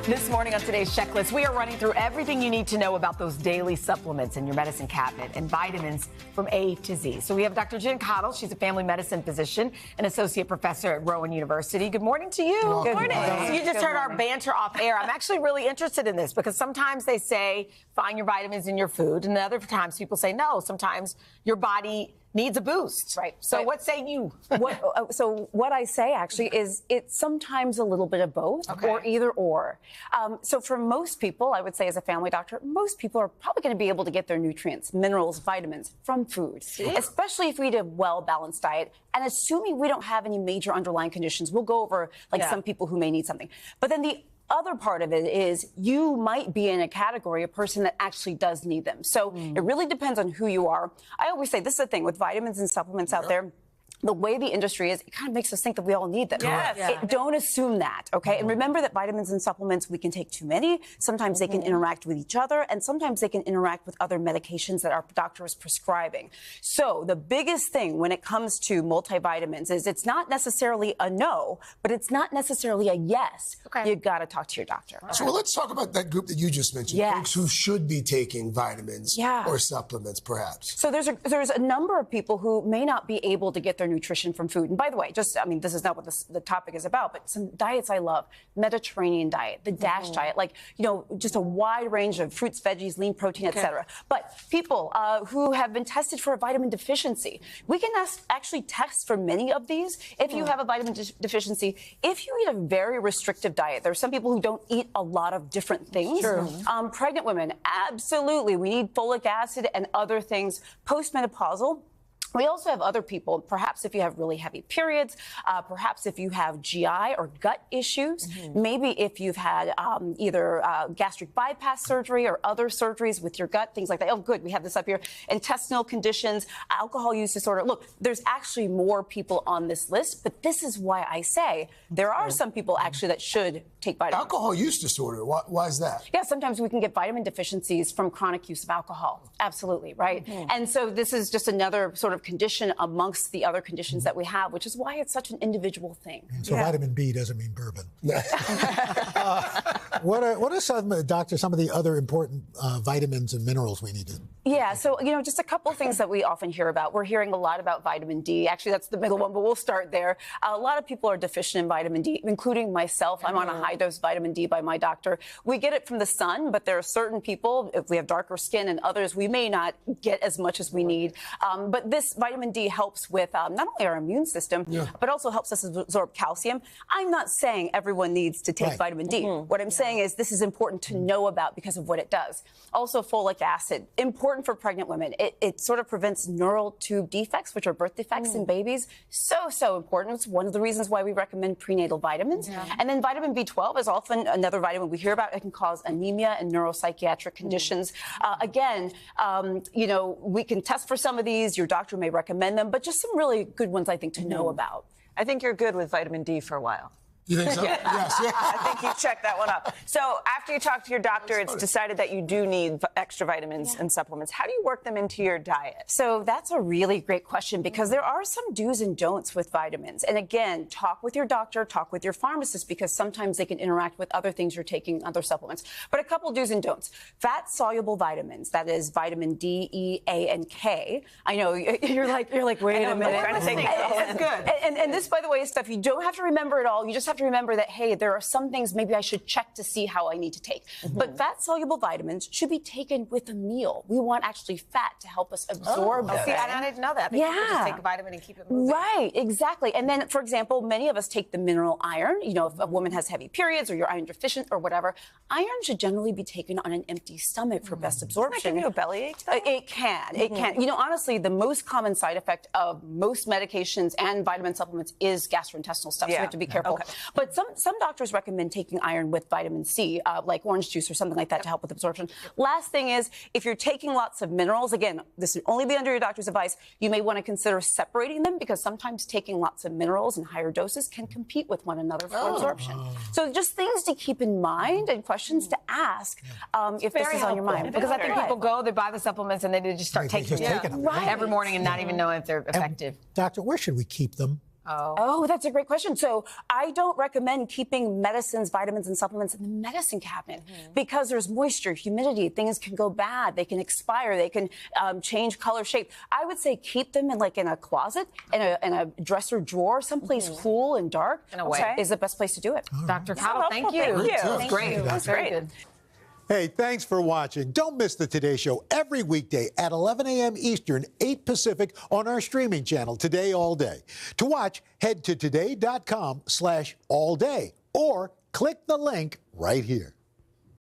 This morning on today's checklist, we are running through everything you need to know about those daily supplements in your medicine cabinet and vitamins from A to Z. So we have Dr. Jen Caudle. She's a family medicine physician and associate professor at Rowan University. Good morning to you. Good morning. So you just heard our banter off air. I'm actually really interested in this because sometimes they say find your vitamins in your food, and other times people say no. Sometimes your body needs a boost. Right. So what say you? What I say actually is it's sometimes a little bit of both or either or. So for most people, I would say as a family doctor, most people are probably going to be able to get their nutrients, minerals, vitamins from food, especially if we eat a well-balanced diet. And assuming we don't have any major underlying conditions, we'll go over some people who may need something. But then the other part of it is you might be in a category, a person that actually does need them. So it really depends on who you are. I always say this is the thing with vitamins and supplements out there. The way the industry is, it kind of makes us think that we all need them. Don't assume that, okay? And remember that vitamins and supplements, we can take too many. Sometimes they can interact with each other, and sometimes they can interact with other medications that our doctor is prescribing. So the biggest thing when it comes to multivitamins is it's not necessarily a no, but it's not necessarily a yes. You got to talk to your doctor. So let's talk about that group that you just mentioned, folks who should be taking vitamins or supplements, perhaps. So there's a number of people who may not be able to get their nutrition from food. And by the way, this is not what the topic is about, but some diets I love, Mediterranean diet, the DASH diet, just a wide range of fruits, veggies, lean protein, etc. But people who have been tested for a vitamin deficiency, we can actually test for many of these. If you have a vitamin deficiency, if you eat a very restrictive diet, there are some people who don't eat a lot of different things. Pregnant women, absolutely. We need folic acid and other things. Postmenopausal, we also have other people, perhaps if you have really heavy periods, perhaps if you have GI or gut issues, maybe if you've had either gastric bypass surgery or other surgeries with your gut, things like that. Oh, good, we have this up here. Intestinal conditions, alcohol use disorder. Look, there's actually more people on this list, but this is why I say there are some people actually that should take vitamins. Alcohol use disorder, why is that? Yeah, sometimes we can get vitamin deficiencies from chronic use of alcohol. Absolutely, right? And so this is just another sort of condition amongst the other conditions that we have, which is why it's such an individual thing. So vitamin B doesn't mean bourbon. What are some of the other important vitamins and minerals we need to? Yeah, so, just a couple things that we often hear about. We're hearing a lot about vitamin D. Actually, that's the middle one, but we'll start there. A lot of people are deficient in vitamin D, including myself. I'm on a high-dose vitamin D by my doctor. We get it from the sun, but there are certain people, if we have darker skin and others, we may not get as much as we need. But this vitamin D helps with not only our immune system, but also helps us absorb calcium. I'm not saying everyone needs to take vitamin D. What I'm saying is this is important to know about because of what it does. Also, folic acid, important for pregnant women. It sort of prevents neural tube defects, which are birth defects in babies. So important. It's one of the reasons why we recommend prenatal vitamins. And then vitamin B12 is often another vitamin we hear about. It can cause anemia and neuropsychiatric conditions. Again, we can test for some of these. Your doctor may recommend them, but just some really good ones, I think, to know about. I think you're good with vitamin D for a while. You think so? Yes. I think you checked that one up. So after you talk to your doctor, it's decided that you do need extra vitamins and supplements. How do you work them into your diet? So that's a really great question because there are some do's and don'ts with vitamins. And again, talk with your doctor, talk with your pharmacist because sometimes they can interact with other things you're taking, other supplements. But a couple do's and don'ts. Fat-soluble vitamins, that is vitamin D, E, A, and K. I know, you're like, wait a minute. I'm trying to take That's good. And this, by the way, is stuff you don't have to remember it all. You just have to remember that, hey, there are some things maybe I should check to see how I need to take. But fat-soluble vitamins should be taken with a meal. We want actually fat to help us absorb them. See, I didn't know that. I think people just take a vitamin and keep it moving. Right, exactly. And then, for example, many of us take the mineral iron. If a woman has heavy periods or you're iron deficient or whatever, iron should generally be taken on an empty stomach for best absorption. Can it give you a bellyache, though? It can. It can. Honestly, the most common side effect of most medications and vitamin supplements is gastrointestinal stuff, so we have to be careful. But some doctors recommend taking iron with vitamin C, like orange juice or something like that to help with absorption. Last thing is, if you're taking lots of minerals, again, this would only be under your doctor's advice, you may want to consider separating them because sometimes taking lots of minerals in higher doses can compete with one another for absorption. So just things to keep in mind and questions to ask if this is on your mind. Because I think people go, they buy the supplements, and they just start taking them them every morning and not even know if they're effective. Doctor, where should we keep them? Oh, that's a great question. So I don't recommend keeping medicines, vitamins, and supplements in the medicine cabinet because there's moisture, humidity. Things can go bad. They can expire. They can change color, shape. I would say keep them in a closet, in a dresser drawer, someplace cool and dark. In a way, is the best place to do it. Dr. Caudle, thank you. Thank you. Great. That's very good. Hey, thanks for watching. Don't miss the Today Show every weekday at 11 a.m. Eastern, 8 Pacific on our streaming channel, Today All Day. To watch, head to today.com/allday or click the link right here.